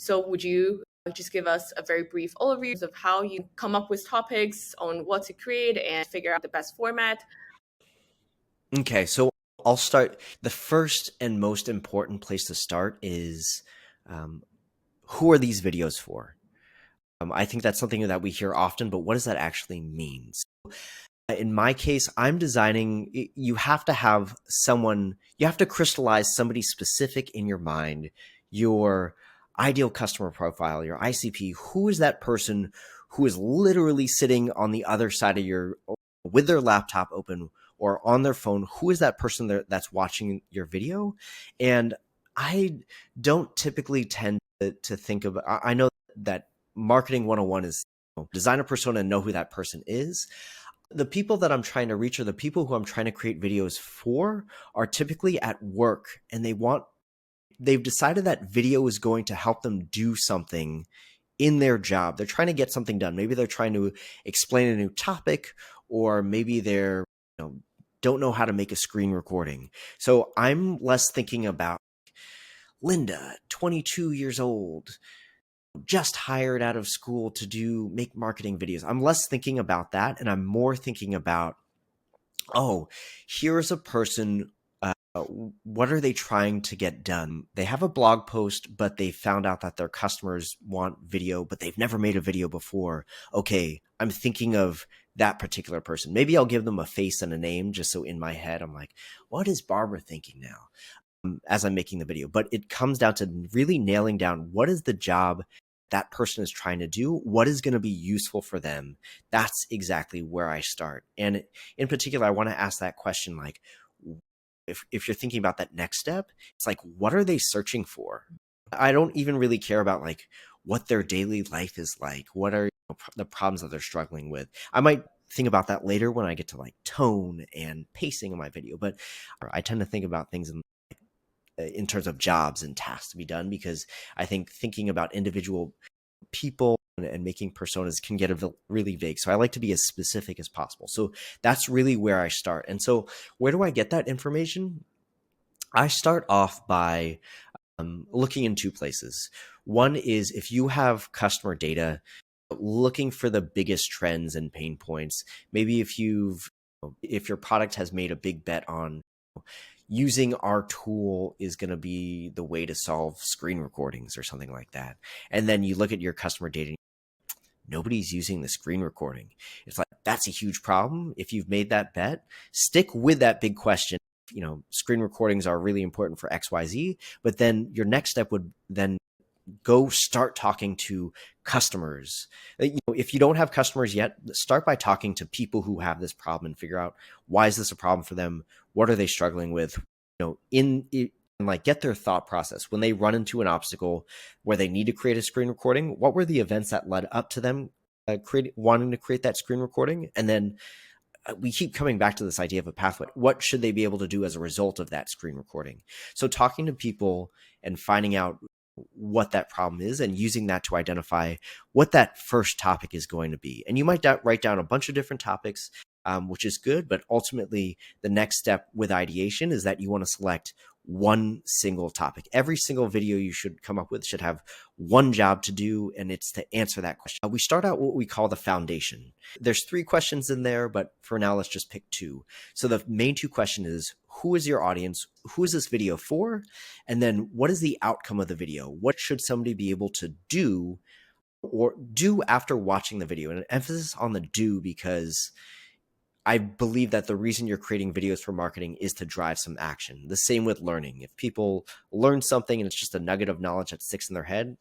So would you just give us a very brief overview of how you come up with topics on what to create and figure out the best format? Okay, so I'll start. The first and most important place to start is um, who are these videos for? I think that's something that we hear often, but what does that actually mean? So in my case, I'm designing, you have to have someone, you have to crystallize somebody specific in your mind, your ideal customer profile, your ICP. Who is that person who is literally sitting on the other side of your, with their laptop open or on their phone? Who is that person that's watching your video? And I don't typically tend to think of, I know that marketing 101 is design a persona and know who that person is. The people that I'm trying to reach, or the people who I'm trying to create videos for, are typically at work, and they've decided that video is going to help them do something in their job. They're trying to get something done. Maybe they're trying to explain a new topic, or maybe they're, don't know how to make a screen recording. So I'm less thinking about Linda, 22 years old, just hired out of school to make marketing videos. I'm less thinking about that, and I'm more thinking about, oh, here's a person. What are they trying to get done? They have a blog post, but they found out that their customers want video, but they've never made a video before. Okay, I'm thinking of that particular person. Maybe I'll give them a face and a name just so in my head I'm like, what is Barbara thinking now? As I'm making the video. But it comes down to really nailing down what is the job that person is trying to do, what is going to be useful for them. That's exactly where I start. And in particular, I want to ask that question, like, if you're thinking about that next step, it's like, what are they searching for? I don't even really care about like what their daily life is like. What are the problems that they're struggling with? I might think about that later when I get to like tone and pacing in my video, but I tend to think about things in terms of jobs and tasks to be done, because I think thinking about individual people and making personas can get really vague. So I like to be as specific as possible. So that's really where I start. And so where do I get that information? I start off by looking in two places. One is if you have customer data, looking for the biggest trends and pain points. Maybe if your product has made a big bet on using our tool is going to be the way to solve screen recordings or something like that. And then you look at your customer data, nobody's using the screen recording. It's like, that's a huge problem. If you've made that bet, stick with that big question. Screen recordings are really important for XYZ, but then your next step would then go start talking to customers. If you don't have customers yet, start by talking to people who have this problem and figure out, why is this a problem for them? What are they struggling with? And like get their thought process when they run into an obstacle where they need to create a screen recording. What were the events that led up to them wanting to create that screen recording? And then we keep coming back to this idea of a pathway. What should they be able to do as a result of that screen recording? So talking to people and finding out what that problem is and using that to identify what that first topic is going to be. And you might write down a bunch of different topics, which is good. But ultimately, the next step with ideation is that you want to select one single topic. Every single video you should come up with should have one job to do, and it's to answer that question. We start out what we call the foundation. There's 3 questions in there, but for now, let's just pick 2. So the main 2 questions is, who is your audience? Who is this video for? And then what is the outcome of the video? What should somebody be able to do or do after watching the video? And an emphasis on the do, because I believe that the reason you're creating videos for marketing is to drive some action. The same with learning. If people learn something and it's just a nugget of knowledge that sticks in their head,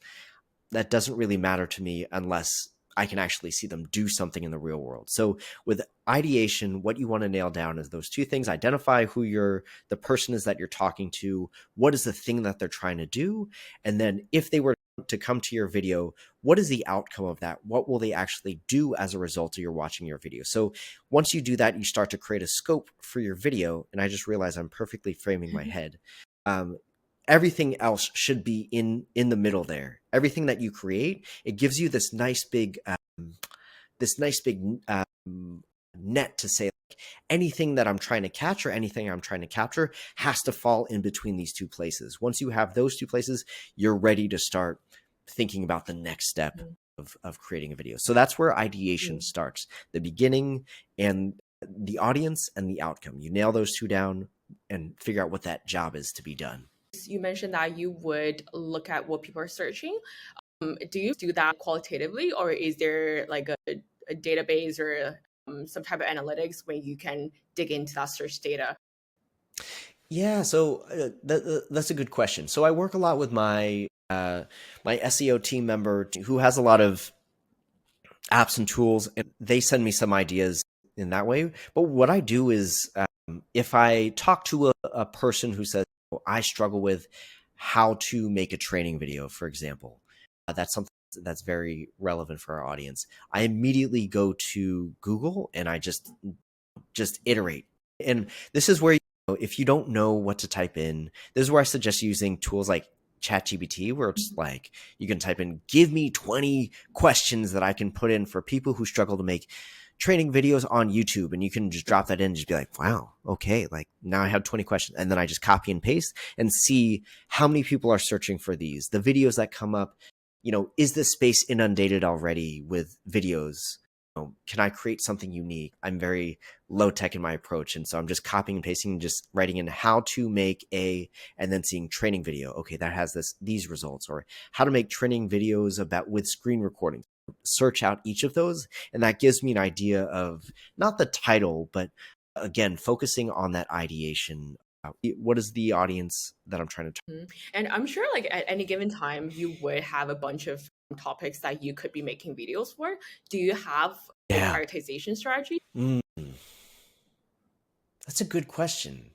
that doesn't really matter to me unless I can actually see them do something in the real world. So with ideation, what you want to nail down is those 2 things. Identify who the person is that you're talking to. What is the thing that they're trying to do? And then if they were to come to your video, what is the outcome of that? What will they actually do as a result of your watching your video? So once you do that, you start to create a scope for your video. And I just realized I'm perfectly framing my head. Everything else should be in the middle there. Everything that you create, it gives you this nice big net to say, like, anything that I'm trying to catch or anything I'm trying to capture has to fall in between these 2 places. Once you have those 2 places, you're ready to start thinking about the next step of creating a video. So that's where ideation starts, the beginning and the audience and the outcome. You nail those two down and figure out what that job is to be done. You mentioned that you would look at what people are searching. Do you do that qualitatively, or is there like a database or some type of analytics where you can dig into that search data? Yeah, so that's a good question. So I work a lot with my my SEO team member who has a lot of apps and tools, and they send me some ideas in that way. But what I do is, if I talk to a person who says, "Oh, I struggle with how to make a training video," for example, that's something that's very relevant for our audience. I immediately go to Google and I just iterate. And this is where, if you don't know what to type in, this is where I suggest using tools like ChatGPT, where it's like you can type in, give me 20 questions that I can put in for people who struggle to make training videos on YouTube. And you can just drop that in and just be like, wow, okay, like now I have 20 questions. And then I just copy and paste and see how many people are searching for these, the videos that come up. Is this space inundated already with videos? Can I create something unique? I'm very low tech in my approach. And so I'm just copying and pasting and just writing in how to make and then seeing training video. Okay, that has these results, or how to make training videos with screen recording. Search out each of those. And that gives me an idea of not the title, but again, focusing on that ideation. What is the audience that I'm trying to And I'm sure like at any given time, you would have a bunch of topics that you could be making videos for. Do you have a Yeah. prioritization strategy? That's a good question.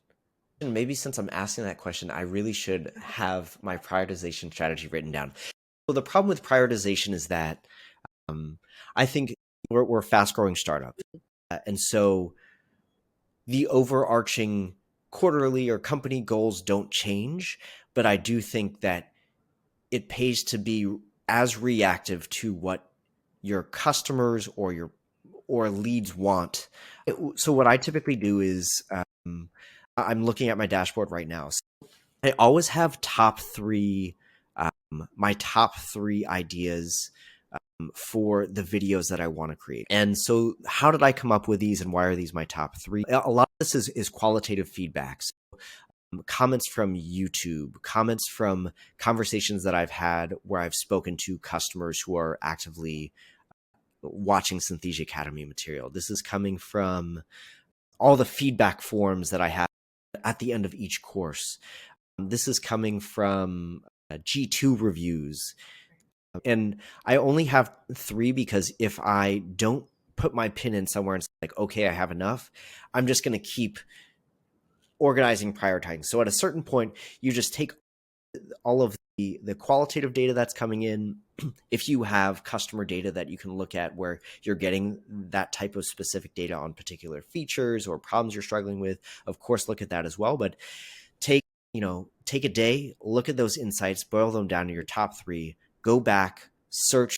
And maybe since I'm asking that question, I really should have my prioritization strategy written down. So the problem with prioritization is that I think we're a fast-growing startup. And so the overarching quarterly or company goals don't change, but I do think that it pays to be as reactive to what your customers or leads want. So what I typically do is, I'm looking at my dashboard right now. So I always have my top three ideas for the videos that I want to create. And so how did I come up with these, and why are these my top three? A lot of this is qualitative feedback. So, comments from YouTube, comments from conversations that I've had where I've spoken to customers who are actively watching Synthesia Academy material. This is coming from all the feedback forms that I have at the end of each course. This is coming from G2 reviews. And I only have three because if I don't put my pin in somewhere and say like, okay, I have enough, I'm just going to keep organizing, prioritizing. So at a certain point, you just take all of the qualitative data that's coming in. If you have customer data that you can look at where you're getting that type of specific data on particular features or problems you're struggling with, of course, look at that as well. But take a day, look at those insights, boil them down to your top three, go back, search,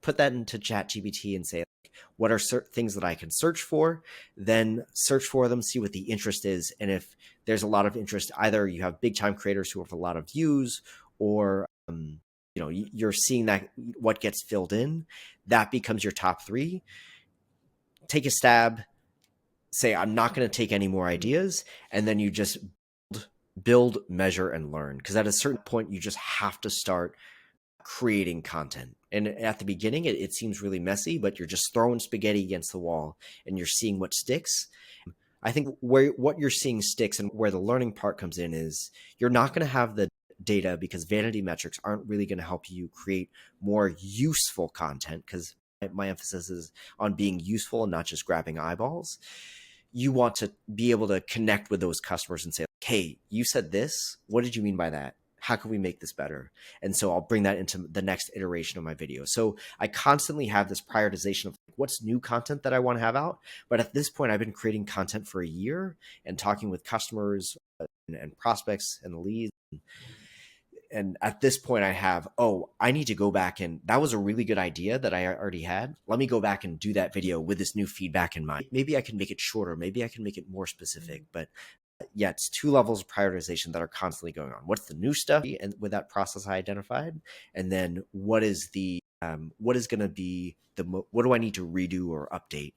put that into ChatGPT and say, like, what are things that I can search for? Then search for them, see what the interest is. And if there's a lot of interest, either you have big time creators who have a lot of views, or you're seeing that what gets filled in, that becomes your top three. Take a stab, say, I'm not going to take any more ideas. And then you just build, measure, and learn. Because at a certain point, you just have to start creating content. And at the beginning, it seems really messy, but you're just throwing spaghetti against the wall and you're seeing what sticks. I think what you're seeing sticks, and where the learning part comes in, is you're not going to have the data because vanity metrics aren't really going to help you create more useful content, because my emphasis is on being useful and not just grabbing eyeballs. You want to be able to connect with those customers and say, hey, you said this. What did you mean by that? How can we make this better? And so I'll bring that into the next iteration of my video. So I constantly have this prioritization of what's new content that I want to have out. But at this point, I've been creating content for a year and talking with customers and prospects and leads. And at this point I have, I need to go back, and that was a really good idea that I already had. Let me go back and do that video with this new feedback in mind. Maybe I can make it shorter. Maybe I can make it more specific, but yeah, it's two levels of prioritization that are constantly going on. What's the new stuff and with that process I identified, and then what is going to be what do I need to redo or update